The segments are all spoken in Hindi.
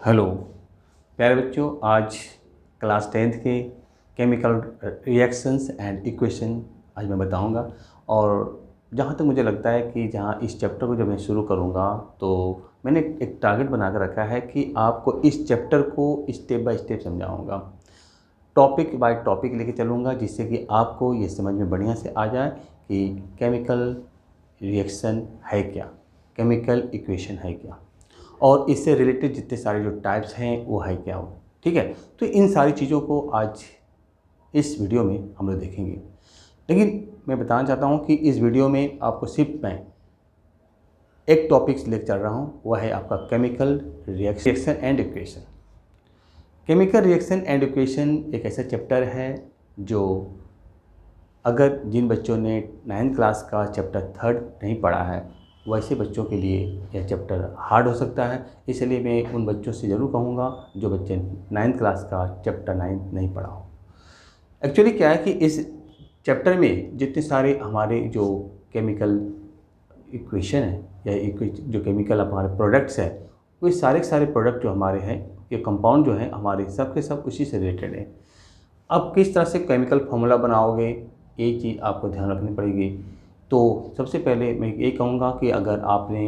हेलो प्यारे बच्चों, आज क्लास 10th के केमिकल रिएक्शंस एंड इक्वेशन आज मैं बताऊंगा। और जहाँ तक मुझे लगता है कि जहाँ इस चैप्टर को जब मैं शुरू करूँगा तो मैंने एक टारगेट बना कर रखा है कि आपको इस चैप्टर को स्टेप बाय स्टेप समझाऊंगा, टॉपिक बाय टॉपिक लेके चलूँगा, जिससे कि आपको ये समझ में बढ़िया से आ जाए कि केमिकल रिएक्शन है क्या, केमिकल इक्वेशन है क्या, और इससे रिलेटेड जितने सारे जो टाइप्स हैं वो है क्या हो। ठीक है, तो इन सारी चीज़ों को आज इस वीडियो में हम लोग देखेंगे। लेकिन मैं बताना चाहता हूँ कि इस वीडियो में आपको सिर्फ मैं एक टॉपिक लेकर चल रहा हूँ, वह है आपका chemical reaction and equation. Chemical reaction and equation एक ऐसा चैप्टर है जो अगर जिन बच्चों ने 9th क्लास का चैप्टर 3rd नहीं पढ़ा है वैसे बच्चों के लिए यह चैप्टर हार्ड हो सकता है। इसलिए मैं उन बच्चों से ज़रूर कहूँगा जो बच्चे 9th क्लास का चैप्टर 9 नहीं पढ़ा हो। एक्चुअली क्या है कि इस चैप्टर में जितने सारे हमारे जो केमिकल इक्वेशन है या जो केमिकल हमारे प्रोडक्ट्स हैं, वो सारे के सारे प्रोडक्ट जो हमारे हैं, ये कंपाउंड जो हैं हमारे सब के सब उसी से रिलेटेड है। अब किस तरह से केमिकल फार्मूला बनाओगे, एक चीज़ आपको ध्यान रखनी पड़ेगी। तो सबसे पहले मैं ये कहूँगा कि अगर आपने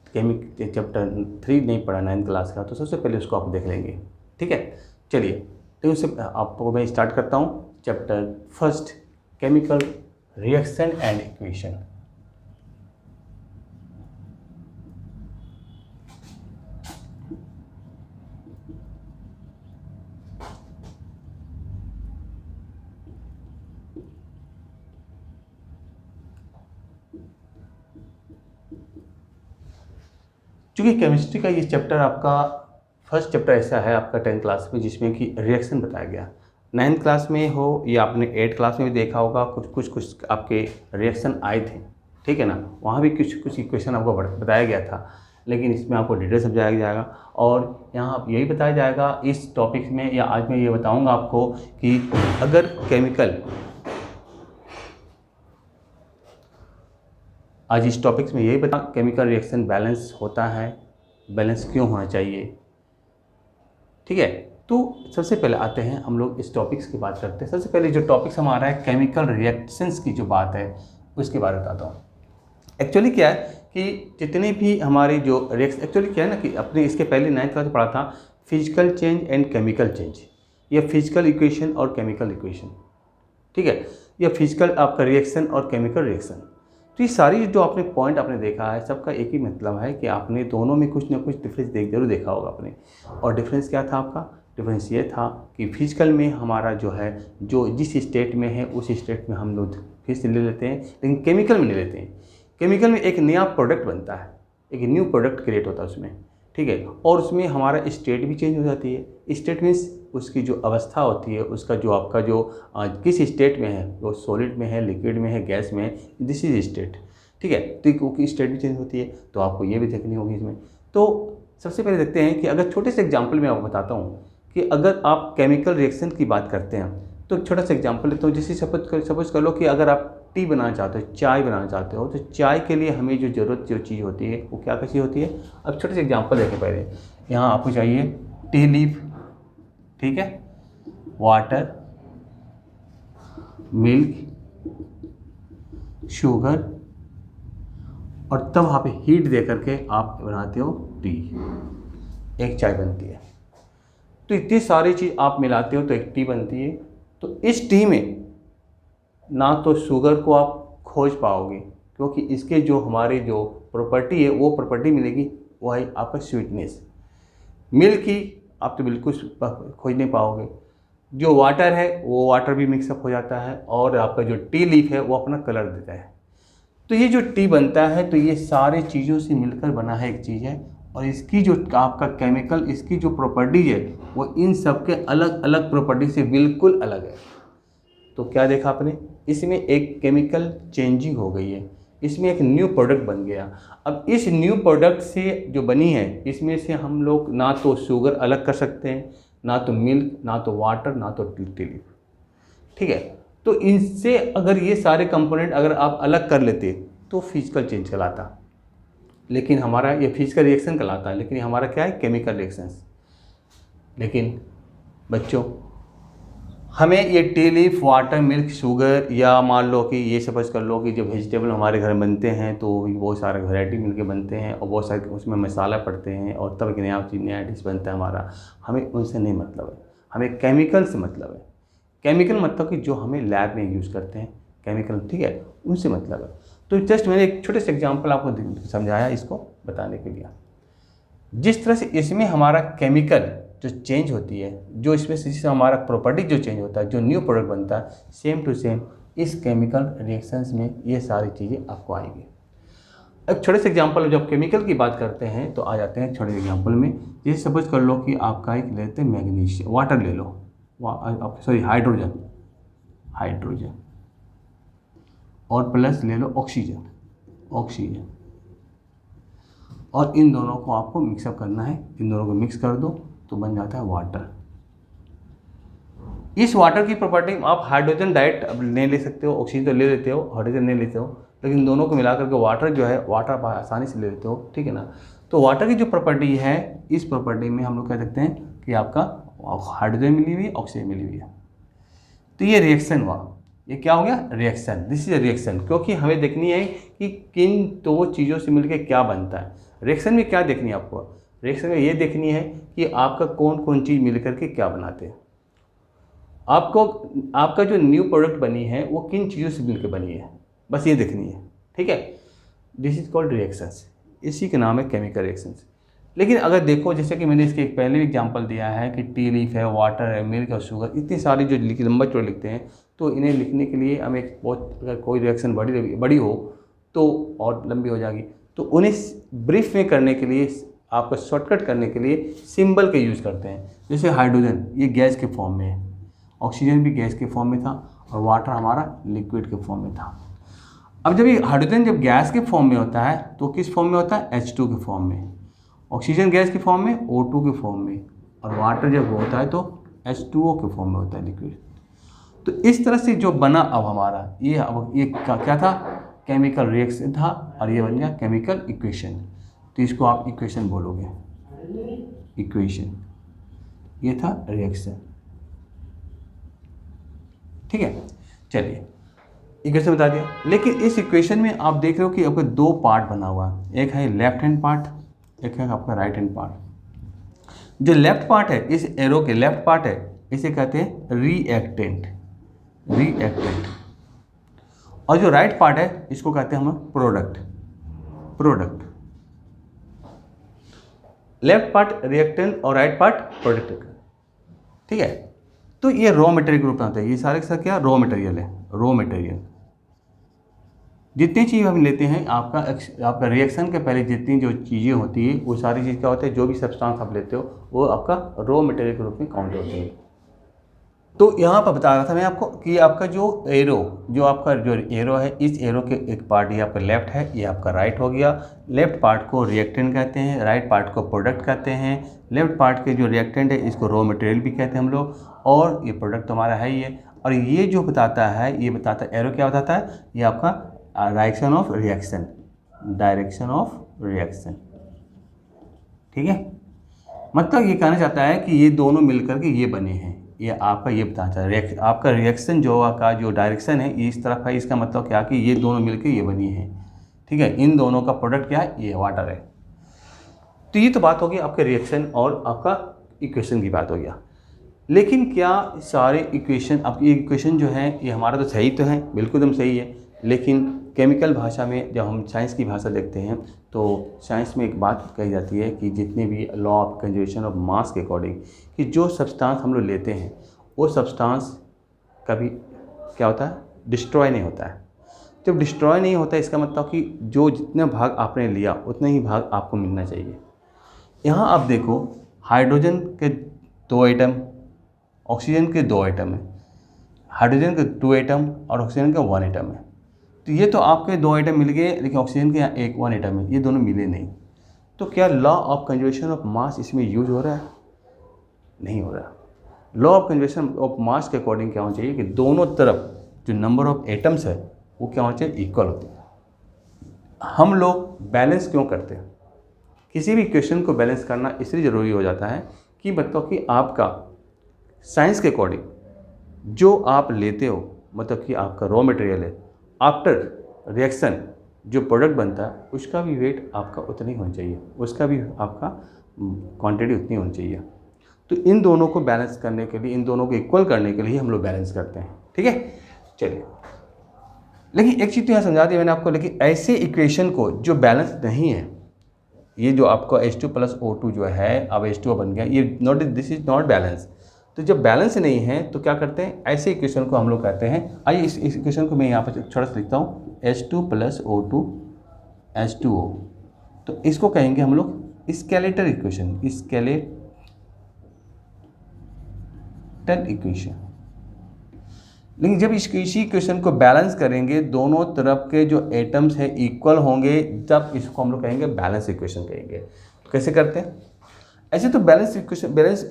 चैप्टर 3 नहीं पढ़ा 9th क्लास का, तो सबसे पहले उसको आप देख लेंगे। ठीक है, चलिए तो उससे आपको मैं स्टार्ट करता हूँ chapter 1 chemical reaction and equation. चूँकि केमिस्ट्री का ये चैप्टर आपका फर्स्ट चैप्टर ऐसा है आपका 10th क्लास में जिसमें कि रिएक्शन बताया गया। 9th क्लास में हो या आपने 8th क्लास में भी देखा होगा, कुछ आपके रिएक्शन आए थे, ठीक है ना। वहाँ भी कुछ इक्वेशन आपको बताया गया था, लेकिन इसमें आपको डिटेल समझाया जाएगा। और यहाँ यही बताया जाएगा इस टॉपिक में, या आज मैं ये बताऊँगा आपको कि अगर आज इस टॉपिक्स में यही बता केमिकल रिएक्शन बैलेंस होता है, बैलेंस क्यों होना चाहिए। ठीक है, तो सबसे पहले आते हैं हम लोग इस टॉपिक्स की बात करते हैं। सबसे पहले जो टॉपिक्स हमारा है केमिकल रिएक्शंस की जो बात है उसके बारे में बताता हूँ। एक्चुअली क्या है कि जितने भी हमारे जो रिएक्शन, एक्चुअली क्या है ना कि अपने इसके पहले 9th क्लास में पढ़ा था physical change and chemical change, या फिजिकल इक्वेशन और केमिकल इक्वेशन। ठीक है, या फिजिकल आपका रिएक्शन और केमिकल रिएक्शन। तो ये सारी जो आपने पॉइंट आपने देखा है, सबका एक ही मतलब है कि आपने दोनों में कुछ ना कुछ डिफरेंस जरूर देखा होगा आपने। और डिफरेंस क्या था आपका? डिफरेंस ये था कि फिजिकल में हमारा जो है, जो जिस स्टेट में है उस स्टेट में हम लोग फिर से ले लेते हैं, लेकिन केमिकल में नहीं लेते हैं। केमिकल में एक नया प्रोडक्ट बनता है, एक न्यू प्रोडक्ट क्रिएट होता है उसमें। ठीक है, और उसमें हमारा स्टेट भी चेंज हो जाती है। स्टेट मीन्स उसकी जो अवस्था होती है, उसका जो आपका जो किस स्टेट में है, वो सॉलिड में है, लिक्विड में है, गैस में है, दिस इज स्टेट। ठीक है, तो क्योंकि स्टेट भी चेंज होती है तो आपको ये भी देखनी होगी इसमें। तो सबसे पहले देखते हैं कि अगर छोटे से एग्जाम्पल में आपको बताता हूँ कि अगर आप केमिकल रिएक्शन की बात करते हैं तो छोटा सा एग्जाम्पल लेता हूँ। जैसे सपोज कर लो कि अगर आप टी बनाना चाहते हो, चाय बनाना चाहते हो, तो चाय के लिए हमें जो ज़रूरत जो चीज़ होती है वो क्या चीज़ होती है। अब छोटे से एग्जाम्पल देखें पहले। यहाँ आपको चाहिए टी लीफ, ठीक है, वाटर, मिल्क, शुगर, और तब वहाँ पे हीट दे करके आप बनाते हो टी, एक चाय बनती है। तो इतनी सारी चीज़ आप मिलाते हो तो एक टी बनती है। तो इस टी में ना तो शुगर को आप खोज पाओगे, क्योंकि इसके जो हमारे जो प्रॉपर्टी है वो प्रॉपर्टी मिलेगी, वो है आपका स्वीटनेस। मिल्क की आप तो बिल्कुल खोज नहीं पाओगे। जो वाटर है वो वाटर भी मिक्सअप हो जाता है, और आपका जो टी लीफ है वो अपना कलर देता है। तो ये जो टी बनता है तो ये सारे चीज़ों से मिलकर बना है एक चीज़ है, और इसकी जो आपका केमिकल, इसकी जो प्रॉपर्टीज है वो इन सब के अलग अलग प्रॉपर्टी से बिल्कुल अलग है। तो क्या देखा आपने, इसमें एक केमिकल चेंजिंग हो गई है, इसमें एक न्यू प्रोडक्ट बन गया। अब इस न्यू प्रोडक्ट से जो बनी है, इसमें से हम लोग ना तो शुगर अलग कर सकते हैं, ना तो मिल्क, ना तो वाटर, ना तो टी लीफ। ठीक है, तो इनसे अगर ये सारे कंपोनेंट अगर आप अलग कर लेते तो फिजिकल चेंज कहलाता, लेकिन हमारा ये फिजिकल रिएक्शन कहलाता है, लेकिन हमारा क्या है, केमिकल रिएक्शंस। लेकिन बच्चों हमें ये T leaf, water, milk, sugar या मान लो कि ये सपोज कर लो कि जो वेजिटेबल हमारे घर में बनते हैं तो बहुत सारे वैरायटी मिलके बनते हैं और बहुत सारे उसमें मसाला पड़ते हैं और तब एक नया डिश बनता है हमारा, हमें उनसे नहीं मतलब है, हमें केमिकल से मतलब है। केमिकल मतलब कि जो हमें लैब में यूज़ करते हैं केमिकल, ठीक है, उनसे मतलब है। तो जस्ट मैंने एक छोटे से एग्जाम्पल आपको समझाया इसको बताने के लिए। जिस तरह से इसमें हमारा केमिकल जो चेंज होती है, जो इसमें से हमारा प्रॉपर्टी जो चेंज होता है, जो न्यू प्रोडक्ट बनता है, सेम टू सेम इस केमिकल रिएक्शंस में ये सारी चीज़ें आपको आएंगी। एक छोटे से एग्जांपल, जब केमिकल की बात करते हैं तो आ जाते हैं छोटे एग्जांपल में। जैसे सपोज कर लो कि आपका एक लेते हैं मैग्नीशियम, वाटर ले लो, सॉरी हाइड्रोजन और प्लस ले लो ऑक्सीजन और इन दोनों को आपको मिक्सअप करना है। इन दोनों को मिक्स कर दो तो बन जाता है वाटर। इस वाटर की प्रॉपर्टी आप हाइड्रोजन डायरेक्ट नहीं ले सकते हो, ऑक्सीजन तो ले लेते हो, हाइड्रोजन नहीं लेते हो, लेकिन दोनों को मिलाकर के वाटर जो है वाटर आप आसानी से ले लेते हो, ठीक है ना। तो वाटर की जो प्रॉपर्टी है, इस प्रॉपर्टी में हम लोग कह सकते हैं कि आपका हाइड्रोजन मिली हुई है, ऑक्सीजन मिली हुई है। तो ये रिएक्शन हुआ, ये क्या हो गया, reaction. This is a reaction, क्योंकि हमें देखनी है कि किन दो चीज़ों से मिलकर क्या बनता है। रिएक्शन में क्या देखनी है आपको, रिएक्शन में ये देखनी है कि आपका कौन कौन चीज़ मिलकर के क्या बनाते हैं। आपको आपका जो न्यू प्रोडक्ट बनी है वो किन चीज़ों से मिलकर बनी है, बस ये देखनी है, ठीक है। दिस इज कॉल्ड रिएक्शंस, इसी का नाम है केमिकल रिएक्शंस। लेकिन अगर देखो, जैसे कि मैंने इसके एक पहले भी एग्जांपल दिया है कि टी लीफ है, वाटर है, मिल्क और शुगर, इतनी सारी जो लंबा चौड़ा लिखते हैं, तो इन्हें लिखने के लिए हमें बहुत, अगर कोई रिएक्शन बड़ी हो तो और लंबी हो जाएगी, तो उन्हें ब्रीफ में करने के लिए, आपको शॉर्टकट करने के लिए सिंबल के यूज़ करते हैं। जैसे हाइड्रोजन ये गैस के फॉर्म में है, ऑक्सीजन भी गैस के फॉर्म में था और वाटर हमारा लिक्विड के फॉर्म में था। अब जब ये हाइड्रोजन जब गैस के फॉर्म में होता है तो किस फॉर्म में होता है, H2 के फॉर्म में, ऑक्सीजन गैस के फॉर्म में, O2 के फॉर्म में, और वाटर जब होता है तो H2O के फॉर्म में होता है, लिक्विड। तो इस तरह से जो बना अब हमारा ये क्या था, केमिकल रिएक्शन था, और ये बन गया केमिकल इक्वेशन। तो इसको आप इक्वेशन बोलोगे, इक्वेशन, ये था रिएक्शन, ठीक है। चलिए इक्वेशन बता दिया, लेकिन इस इक्वेशन में आप देख रहे हो कि आपका दो पार्ट बना हुआ है, एक है लेफ्ट हैंड पार्ट, एक है आपका राइट हैंड पार्ट। जो लेफ्ट पार्ट है, इस एरो के लेफ्ट पार्ट है, इसे कहते हैं रिएक्टेंट, और जो राइट पार्ट है इसको कहते हैं हम प्रोडक्ट। लेफ्ट पार्ट रिएक्टेंट और राइट पार्ट प्रोडक्ट, ठीक है। तो ये रॉ मटेरियल के रूप में आता है, ये सारे का क्या रॉ मटेरियल है, रॉ मटेरियल। जितनी चीज़ हम लेते हैं, आपका रिएक्शन के पहले जितनी जो चीज़ें होती है वो सारी चीज़ क्या होता है, जो भी सब्सटेंस आप लेते हो वो आपका रॉ मटेरियल के रूप में काउंट होती है। तो यहाँ पर बता रहा था मैं आपको कि आपका जो एरो है, इस एरो के एक पार्ट ये आपका लेफ्ट है, ये आपका राइट हो गया। लेफ्ट पार्ट को रिएक्टेंट कहते हैं, राइट पार्ट को प्रोडक्ट कहते हैं। लेफ्ट पार्ट के जो रिएक्टेंट है इसको रॉ मटेरियल भी कहते हैं हम लोग, और ये प्रोडक्ट हमारा है ये। और ये जो बताता है, ये बताता है एरो क्या बताता है, ये आपका डायरेक्शन ऑफ रिएक्शन, ठीक है। मतलब ये कहना चाहता है कि ये दोनों मिलकर के ये बने हैं, ये आपका ये बताता है आपका रिएक्शन जो का जो डायरेक्शन है ये इस तरफ है, इसका मतलब क्या कि ये दोनों मिलकर ये बनी है, ठीक है। इन दोनों का प्रोडक्ट क्या है, ये वाटर है। तो ये तो बात होगी आपके रिएक्शन और आपका इक्वेशन की बात हो गया। लेकिन क्या सारे इक्वेशन, अब ये इक्वेशन जो है ये हमारा तो सही तो है, बिल्कुल एकदम सही है, लेकिन केमिकल भाषा में जब हम साइंस की भाषा देखते हैं तो साइंस में एक बात कही जाती है कि जितने भी लॉ ऑफ कंजर्वेशन ऑफ मास के अकॉर्डिंग, कि जो सब्सटेंस हम लोग लेते हैं वो सब्सटेंस कभी क्या होता है, डिस्ट्रॉय नहीं होता है। जब डिस्ट्रॉय नहीं होता है इसका मतलब कि जो जितने भाग आपने लिया उतने ही भाग आपको मिलना चाहिए। यहाँ आप देखो, हाइड्रोजन के 2 एटम, ऑक्सीजन के 2 एटम है, हाइड्रोजन के 2 एटम और ऑक्सीजन का 1 एटम है। तो ये तो आपके 2 एटम मिल गए, लेकिन ऑक्सीजन के यहाँ 1 एटम है, ये दोनों मिले नहीं। तो क्या लॉ ऑफ कंजर्वेशन ऑफ मास इसमें यूज हो रहा है, नहीं हो रहा। लॉ ऑफ कंजर्वेशन ऑफ मास के अकॉर्डिंग क्या होना चाहिए कि दोनों तरफ जो नंबर ऑफ एटम्स है वो क्या होना चाहिए, इक्वल होते हैं। हम लोग बैलेंस क्यों करते हैं, किसी भी इक्वेशन को बैलेंस करना इसलिए ज़रूरी हो जाता है कि मतलब कि आपका साइंस के अकॉर्डिंग जो आप लेते हो, मतलब कि आपका रॉ मटेरियल है, आफ्टर रिएक्शन जो प्रोडक्ट बनता है उसका भी वेट आपका उतना ही होना चाहिए, उसका भी आपका क्वांटिटी उतनी होनी चाहिए। तो इन दोनों को बैलेंस करने के लिए, इन दोनों को इक्वल करने के लिए हम लोग बैलेंस करते हैं। ठीक है, चलिए। लेकिन एक चीज़ तो यहाँ समझा दी मैंने आपको, लेकिन ऐसे इक्वेशन को जो बैलेंस नहीं है, ये जो आपका H2 + O2 जो है, अब H2O बन गया, ये not, this is not balance. तो जब बैलेंस नहीं है तो क्या करते हैं, ऐसे इक्वेशन को हम लोग कहते हैं, आइए इस इक्वेशन को मैं यहाँ पर थोड़ा सा लिखता हूँ, H2 + O2 H2O, तो इसको कहेंगे हम लोग स्केलेटल इक्वेशन, स्केलेटल इक्वेशन। लेकिन जब इसी इक्वेशन को बैलेंस करेंगे, दोनों तरफ के जो एटम्स हैं इक्वल होंगे, तब इसको हम लोग कहेंगे बैलेंस इक्वेशन कहेंगे। तो कैसे करते हैं, ऐसे तो बैलेंस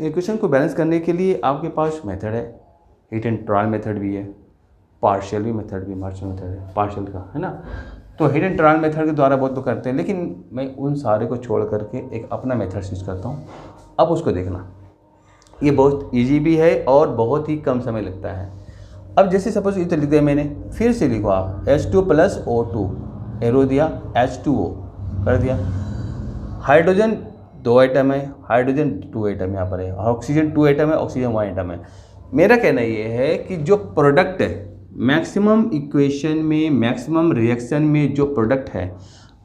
इक्वेशन को बैलेंस करने के लिए आपके पास मेथड है, हिट एंड ट्रायल मेथड भी है, पार्शियल भी मेथड भी, पार्शियल मेथड है पार्शियल का, है ना। तो हिट एंड ट्रायल मेथड के द्वारा बहुत तो करते हैं, लेकिन मैं उन सारे को छोड़ करके एक अपना मेथड यूज करता हूँ। अब उसको देखना, ये बहुत ईजी भी है और बहुत ही कम समय लगता है। अब जैसे सपोज ये तो लिख दिया मैंने, फिर से लिखो आप H2 + O2, एरो दिया, H2O कर दिया, हाइड्रोजन 2 आइटम है, हाइड्रोजन 2 आइटम यहाँ पर है, ऑक्सीजन 2 आइटम है, ऑक्सीजन 1 आइटम है। मेरा कहना ये है कि जो प्रोडक्ट है, मैक्सिमम इक्वेशन में, मैक्सिमम रिएक्शन में जो प्रोडक्ट है,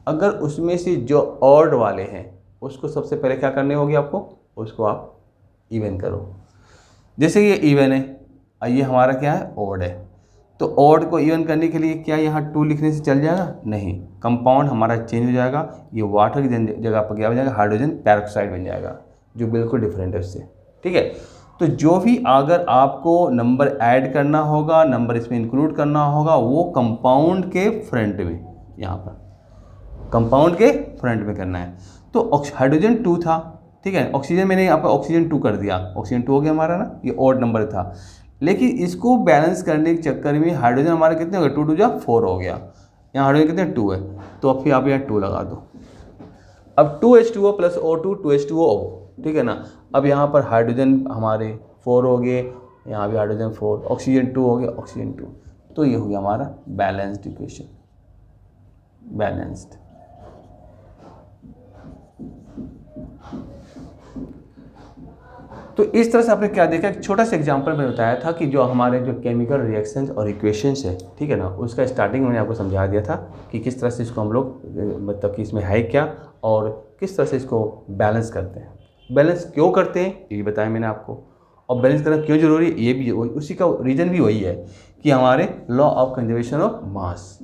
अगर उसमें से जो ऑड वाले हैं उसको सबसे पहले क्या करने होगी आपको, उसको आप इवन करो। जैसे ये इवन है, ये हमारा क्या है, ऑड है, तो ऑड को इवन करने के लिए क्या यहाँ 2 लिखने से चल जाएगा, नहीं, कंपाउंड हमारा चेंज हो जाएगा, ये वाटर की जगह पर क्या हो जाएगा, हाइड्रोजन पेरोक्साइड बन जाएगा, जो बिल्कुल डिफरेंट है उससे। ठीक है, तो जो भी अगर आपको नंबर ऐड करना होगा, नंबर इसमें इंक्लूड करना होगा, वो कंपाउंड के फ्रंट में, यहाँ पर कंपाउंड के फ्रंट में करना है। तो हाइड्रोजन 2 था, ठीक है, ऑक्सीजन मैंने यहाँ पर ऑक्सीजन 2 कर दिया, ऑक्सीजन 2 हो गया हमारा ना, ये ऑड नंबर था। लेकिन इसको बैलेंस करने के चक्कर में हाइड्रोजन हमारे कितने हो गए, 2 × 2 = 4 हो गया, यहाँ हाइड्रोजन कितने 2 है, तो अब फिर आप यहाँ 2 लगा दो। अब 2H2O + O2 2H2O, ठीक है ना। अब यहाँ पर हाइड्रोजन हमारे 4 हो गए, यहाँ भी हाइड्रोजन 4, ऑक्सीजन 2 हो गया, ऑक्सीजन 2, तो ये हो गया हमारा बैलेंस्ड इक्वेशन, बैलेंस्ड। तो इस तरह से आपने क्या देखा, एक छोटा सा एग्जांपल में बताया था कि जो हमारे जो केमिकल रिएक्शंस और इक्वेशंस है, ठीक है ना, उसका स्टार्टिंग मैंने आपको समझा दिया था कि किस तरह से इसको हम लोग, मतलब कि इसमें है क्या और किस तरह से इसको बैलेंस करते हैं। बैलेंस क्यों करते हैं ये भी बताया मैंने आपको, और बैलेंस करना क्यों जरूरी है ये भी, उसी का रीज़न भी वही है कि हमारे law of conservation of mass,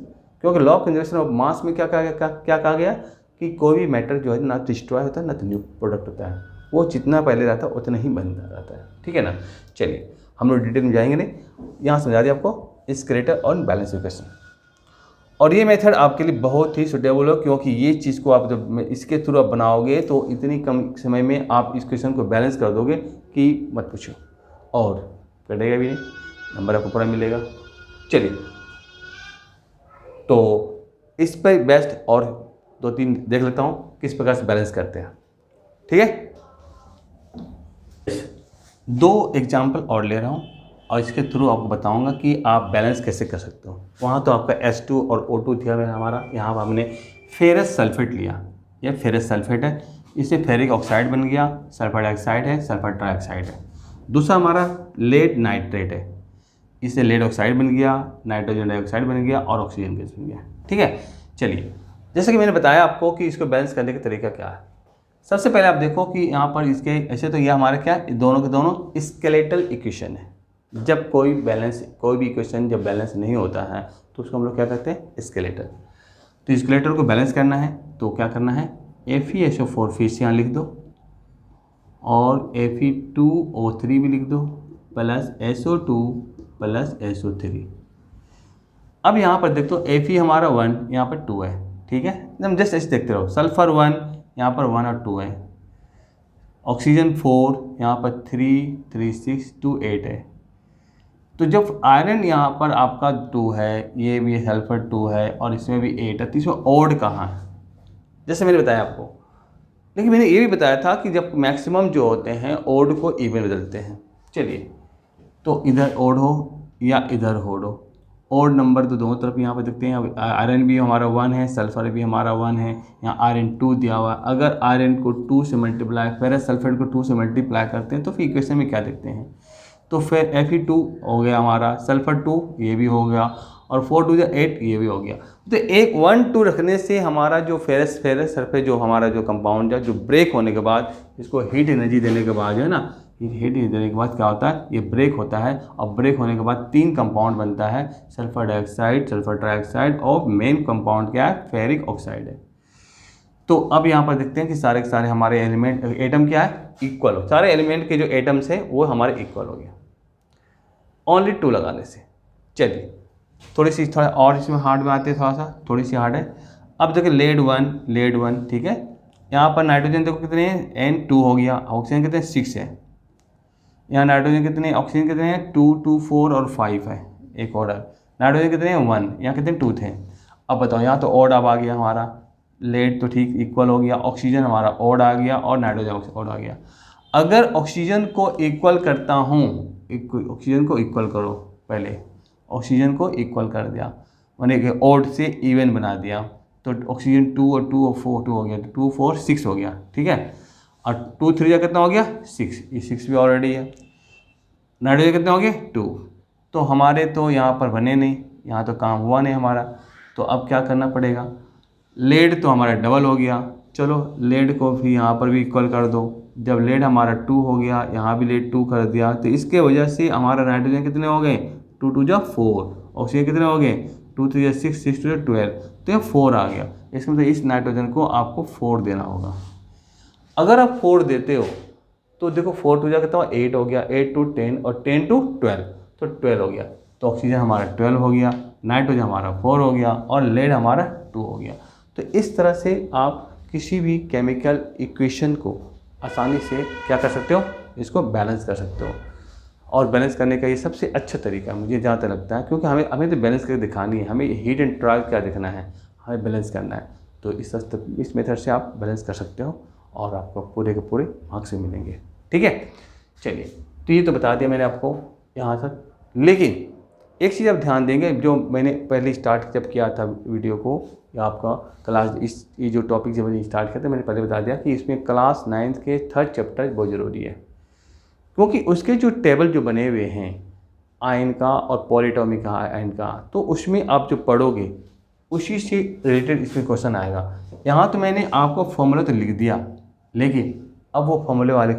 क्योंकि law of conservation of mass में क्या कहा गया कि कोई भी मैटर जो है ना डिस्ट्रॉय होता है ना तो न्यू प्रोडक्ट होता है, वो जितना पहले रहता है उतना ही बनता रहता है। ठीक है ना, चलिए हम लोग डिटेल में जाएंगे नहीं, यहाँ समझा दिया आपको स्केलेटल और बैलेंस इक्वेशन। और ये मेथड आपके लिए बहुत ही सुटेबल हो, क्योंकि ये चीज़ को आप जब इसके थ्रू आप बनाओगे तो इतनी कम समय में आप इस क्वेश्चन को बैलेंस कर दोगे कि मत पूछो, और कटेगा भी नहीं, नंबर आपको पूरा मिलेगा। चलिए, तो इस पर बेस्ट और 2-3 देख लेता हूँ किस प्रकार से बैलेंस करते हैं। ठीक है, 2 एग्जाम्पल और ले रहा हूँ और इसके थ्रू आपको बताऊंगा कि आप बैलेंस कैसे कर सकते हो। वहाँ तो आपका H2 और O2 था हमारा, यहाँ पर हमने फेरस सल्फेट लिया, यह फेरस सल्फेट है, इससे फेरिक ऑक्साइड बन गया, सल्फर डाइऑक्साइड है, सल्फर ट्राइऑक्साइड है। दूसरा हमारा लेड नाइट्रेट है, इससे लेड ऑक्साइड बन गया, नाइट्रोजन डाइऑक्साइड बन गया और ऑक्सीजन गैस बन गया। ठीक है, चलिए, जैसे कि मैंने बताया आपको कि इसको बैलेंस करने का तरीका क्या है। सबसे पहले आप देखो कि यहाँ पर इसके ऐसे, तो ये हमारे क्या दोनों के दोनों स्केलेटल इक्वेशन है। जब कोई भी इक्वेशन जब बैलेंस नहीं होता है तो उसको हम लोग क्या कहते हैं, स्केलेटल। तो स्केलेटल को बैलेंस करना है तो क्या करना है, FeSO4 फिर से यहाँ लिख दो और Fe2O3 भी लिख दो प्लस SO2 प्लस SO3। अब यहाँ पर देख दो Fe हमारा 1, यहाँ पर 2 है, ठीक है, एकदम जस्ट ऐसे देखते रहो। सल्फर 1, यहाँ पर 1 और 2 है, ऑक्सीजन 4, यहाँ पर 3, 3, 6, 2, 8 है। तो जब आयरन यहाँ पर आपका 2 है, ये भी सल्फर 2 है और इसमें भी 8 है, तो इसमें ऑड कहाँ है, जैसे मैंने बताया आपको। लेकिन मैंने ये भी बताया था कि जब मैक्सिमम जो होते हैं ओड को इवन बदलते हैं। चलिए, तो इधर ओड हो या इधर ओड हो, ओड नंबर तो दोनों तरफ यहाँ पे देखते हैं। आयरन भी हमारा 1 है, सल्फर भी हमारा 1 है, यहाँ आयरन 2 दिया हुआ है। अगर आयरन को 2 से मल्टीप्लाई, फेरस सल्फेट को 2 से मल्टीप्लाई करते हैं तो फिर इक्वेशन में क्या देखते हैं, तो फिर Fe2 हो गया हमारा, सल्फर 2 ये भी हो गया, और 4 2 8 ये भी हो गया। तो एक 1 2 रखने से हमारा जो फेरस सल्फेट जो हमारा जो कंपाउंड है, जो ब्रेक होने के बाद, इसको हीट एनर्जी देने के बाद जो है ना, हीट देने के बाद क्या होता है, ये ब्रेक होता है, और ब्रेक होने के बाद 3 कंपाउंड बनता है, सल्फर डाइऑक्साइड, सल्फर ट्राइऑक्साइड, और मेन कंपाउंड क्या है, फेरिक ऑक्साइड है। तो अब यहाँ पर देखते हैं कि सारे के सारे हमारे एलिमेंट एटम क्या है, इक्वल हो, सारे एलिमेंट के जो एटम्स हैं वो हमारे इक्वल हो गया ओनली 2 लगाने से। चलिए थोड़ा और इसमें हार्ड में आते हैं, थोड़ा सा थोड़ी सी हार्ड है। अब देखिए लेड 1 ठीक है, यहाँ पर नाइट्रोजन देखो कितने हैं, N2 हो गया, ऑक्सीजन कितने 6 है, यहाँ नाइट्रोजन कितने, ऑक्सीजन कितने हैं 2 2 4 और 5 है, एक ऑर्डर। नाइट्रोजन कितने हैं 1, यहाँ कितने 2 थे। अब बताओ, यहाँ तो ऑड अब आ गया हमारा, लेड तो ठीक इक्वल हो गया, ऑक्सीजन हमारा ऑड आ गया और नाइट्रोजन ऑड आ गया। अगर ऑक्सीजन को इक्वल करता हूँ, ऑक्सीजन को इक्वल करो, पहले ऑक्सीजन को इक्वल कर दिया, मैंने कि ऑड से इवन बना दिया, तो ऑक्सीजन 2 और 2 और 4 2 हो गया, 2 4 6 हो गया, ठीक है। और 2 3 जा कितना हो गया 6, ये 6 भी ऑलरेडी है। नाइट्रोजन कितने हो गए 2, तो हमारे तो यहाँ पर बने नहीं, यहाँ तो काम हुआ नहीं हमारा। तो अब क्या करना पड़ेगा, लेड तो हमारा डबल हो गया, चलो लेड को भी यहाँ पर भी इक्वल कर दो। जब लेड हमारा 2 हो गया, यहाँ भी लेड 2 कर दिया, तो इसके वजह से हमारा नाइट्रोजन कितने हो गए 2 2 जा 4, ऑक्सीजन कितने हो गए 2 3 जा 6 6 2 जा 12, तो ये 4 आ गया। इसका मतलब इस नाइट्रोजन को आपको 4 देना होगा। अगर आप 4 देते हो तो देखो 4 2 जा कितना 8 हो गया, 8 2 10 और 10 2 12, तो 12 हो गया। तो ऑक्सीजन हमारा 12 हो गया, नाइट्रोजन हमारा 4 हो गया और लेड हमारा 2 हो गया। तो इस तरह से आप किसी भी केमिकल इक्वेशन को आसानी से क्या कर सकते हो, इसको बैलेंस कर सकते हो। और बैलेंस करने का ये सबसे अच्छा तरीका मुझे जहाँ तक लगता है, क्योंकि हमें तो बैलेंस करके दिखानी है, हमें हीट एंड ट्रायल क्या दिखना है, हमें बैलेंस करना है। तो इस मेथड से आप बैलेंस कर सकते हो और आपको पूरे के पूरे मार्क्स भी मिलेंगे, ठीक है। चलिए, तो ये तो बता दिया मैंने आपको यहाँ तक, लेकिन एक चीज़ आप ध्यान देंगे, जो मैंने पहले स्टार्ट जब किया था वीडियो को, या आपका क्लास ये जो टॉपिक जब मैंने स्टार्ट किया था, मैंने पहले बता दिया कि इसमें क्लास 9th के 3rd चैप्टर बहुत ज़रूरी है, क्योंकि उसके जो टेबल जो बने हुए हैं आयन का और पॉलीटॉमिक आयन का, तो उसमें आप जो पढ़ोगे उसी से रिलेटेड इसमें क्वेश्चन आएगा। यहाँ तो मैंने आपको फॉर्मूला तो लिख दिया, लेकिन अब वो फॉर्मूले वाले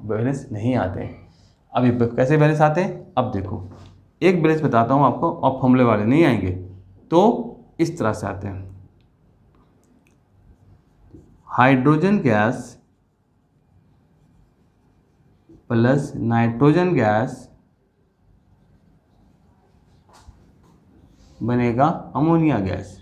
बैलेंस नहीं आते हैं। अब ये कैसे बैलेंस आते हैं, अब देखो एक बैलेंस बताता हूँ आपको, और फॉर्मूले वाले नहीं आएंगे, तो इस तरह से आते हैं। Hydrogen gas plus nitrogen gas बनेगा अमोनिया गैस।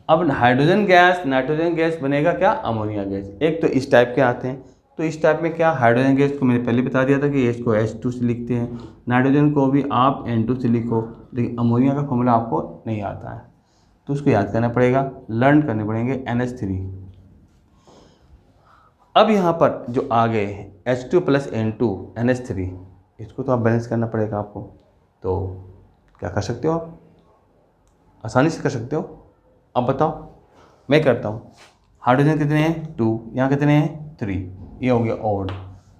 अब हाइड्रोजन गैस नाइट्रोजन गैस बनेगा क्या, अमोनिया गैस। एक तो इस टाइप के आते हैं, तो इस टाइप में क्या, हाइड्रोजन गैस को मैंने पहले बता दिया था कि इसको H2 से लिखते हैं, नाइट्रोजन को भी आप N2 से लिखो, लेकिन अमोनिया का फॉर्मूला आपको नहीं आता है, तो उसको याद करना पड़ेगा, लर्न करने पड़ेंगे NH3। अब यहाँ पर जो आ गए H2 + N2 NH3, इसको तो आप बैलेंस करना पड़ेगा आपको। तो क्या कर सकते हो आप, आसानी से कर सकते हो। अब बताओ, मैं करता हूँ। हाइड्रोजन कितने हैं 2, यहाँ कितने हैं 3, ये हो गया ओड।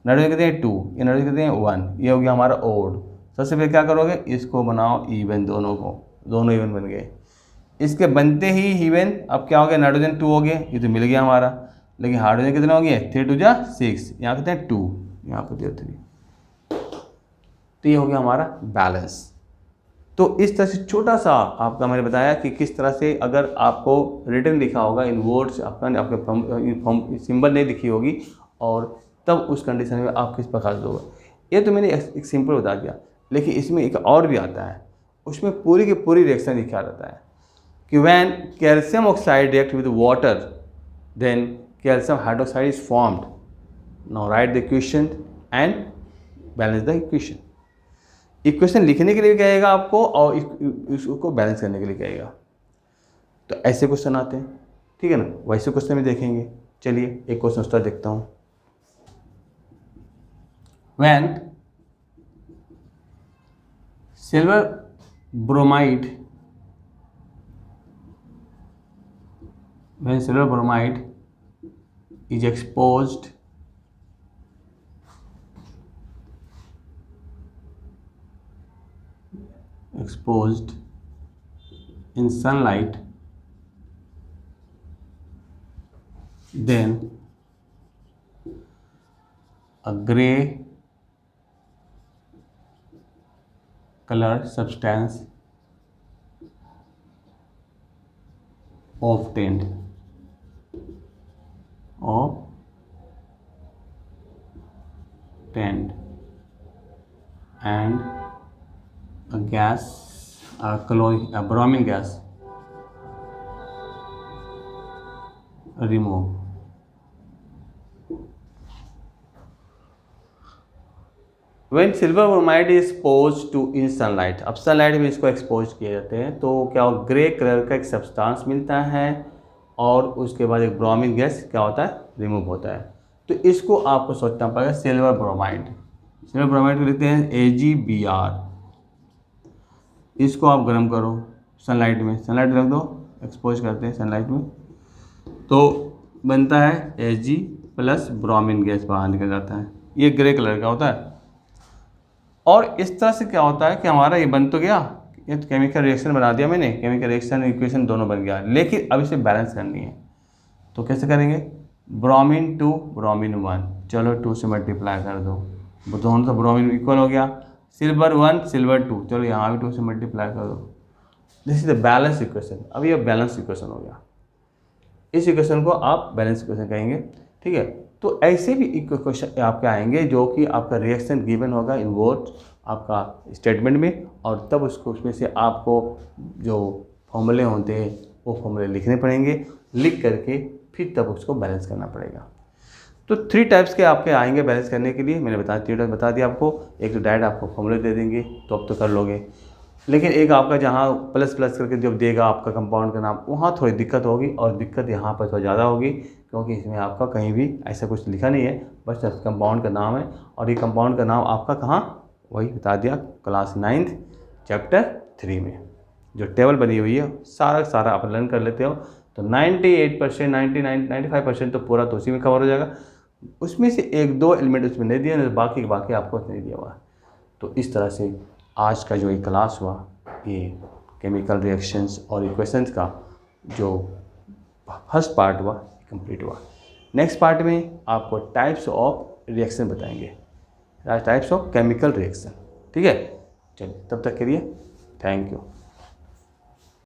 नाइट्रोजन कितने हैं 2, ये नाइट्रोजन कितने हैं 1, ये हो गया हमारा ओड। सबसे पहले क्या करोगे, इसको बनाओ इवन, दोनों इवन बन गए। इसके बनते ही इवन, अब क्या हो गया, नाइट्रोजन 2 हो गए, ये तो मिल गया हमारा, लेकिन हाइड्रोजन कितने हो गए 3 2 जा 6, यहाँ कितने 2, यहाँ पर दिया 3, तो ये हो गया हमारा बैलेंस। तो इस तरह से छोटा सा आपका मैंने बताया कि किस तरह से, अगर आपको रिटन लिखा होगा इन वर्ड्स, आपके सिंबल नहीं लिखी होगी, और तब उस कंडीशन में आप किस प्रकार से दोगे। ये तो मैंने एक सिंपल बता दिया, लेकिन इसमें एक और भी आता है, उसमें पूरी की पूरी रिएक्शन लिखा रहता है कि when calcium oxide react with water then calcium hydroxide is formed. Now write the equation and balance the equation. Equation लिखने के लिए कहेगा आपको और इसको बैलेंस करने के लिए कहेगा। तो ऐसे क्वेश्चन आते हैं, ठीक है ना, वैसे क्वेश्चन भी देखेंगे। चलिए एक क्वेश्चन उसका देखता हूँ। When silver bromide is exposed in sunlight, then a gray color substance obtained and a bromine gas removed. When silver bromide is exposed to in sunlight, अब सनलाइट में इसको एक्सपोज किए जाते हैं तो क्या हो, ग्रे कलर का एक सब्सटेंस मिलता है और उसके बाद एक ब्रोमीन गैस क्या होता है, रिमूव होता है। तो इसको आपको सोचना पड़ेगा सिल्वर ब्रोमाइड। सिल्वर ब्रोमाइड को लिखते हैं AgBr। इसको आप गर्म करो सनलाइट में, सनलाइट रख दो, एक्सपोज करते हैं सनलाइट में, तो बनता है Ag प्लस ब्रोमीन गैस बाहर निकल जाता है, ये ग्रे कलर का होता है। और इस तरह से क्या होता है कि हमारा ये बन तो गया, ये तो केमिकल रिएक्शन बना दिया मैंने, केमिकल रिएक्शन इक्वेशन दोनों बन गया, लेकिन अब इसे बैलेंस करनी है। तो कैसे करेंगे, ब्रोमीन 2 ब्रोमीन 1, चलो 2 से मल्टीप्लाई कर दो, दोनों तो ब्रोमीन इक्वल हो गया, सिल्वर 1 सिल्वर 2, चलो यहाँ भी 2 से मल्टीप्लाई कर दो। This is the balance equation. अब ये बैलेंस इक्वेशन हो गया, इस इक्वेशन को आप बैलेंस इक्वेशन कहेंगे, ठीक है। तो ऐसे भी इक्वेशन आपके आएंगे जो कि आपका रिएक्शन गिवन होगा इन वर्ड्स आपका स्टेटमेंट में, और तब उसमें से आपको जो फॉर्मूले होते हैं वो फॉर्मूले लिखने पड़ेंगे, लिख करके फिर तब उसको बैलेंस करना पड़ेगा। तो 3 टाइप्स के आपके आएंगे बैलेंस करने के लिए, मैंने 3 टाइप बता दिया आपको। एक तो डायरेक्ट आपको फॉर्मूले दे देंगे तो अब तो कर लोगे, लेकिन एक आपका जहाँ प्लस प्लस करके जब देगा आपका कंपाउंड का नाम, वहाँ थोड़ी दिक्कत होगी, और दिक्कत यहाँ पर थोड़ा ज़्यादा होगी क्योंकि इसमें आपका कहीं भी ऐसा कुछ लिखा नहीं है, बस कंपाउंड का नाम है। और ये कंपाउंड का नाम आपका कहाँ, वही बता दिया क्लास 9th चैप्टर 3 में जो टेबल बनी हुई है, सारा आप लर्न कर लेते हो। तो 98%, 99, 95% तो पूरा तो उसी में कवर हो जाएगा। उसमें से 1-2 एलिमेंट उसमें नहीं दिया, बाकी आपको नहीं दिया हुआ। तो इस तरह से आज का जो ये क्लास हुआ, ये केमिकल रिएक्शंस और इक्वेशंस का जो फर्स्ट पार्ट हुआ कंप्लीट हुआ। नेक्स्ट पार्ट में आपको टाइप्स ऑफ रिएक्शन बताएंगे, टाइप्स ऑफ केमिकल रिएक्शन, ठीक है। चलिए तब तक के लिए थैंक यू।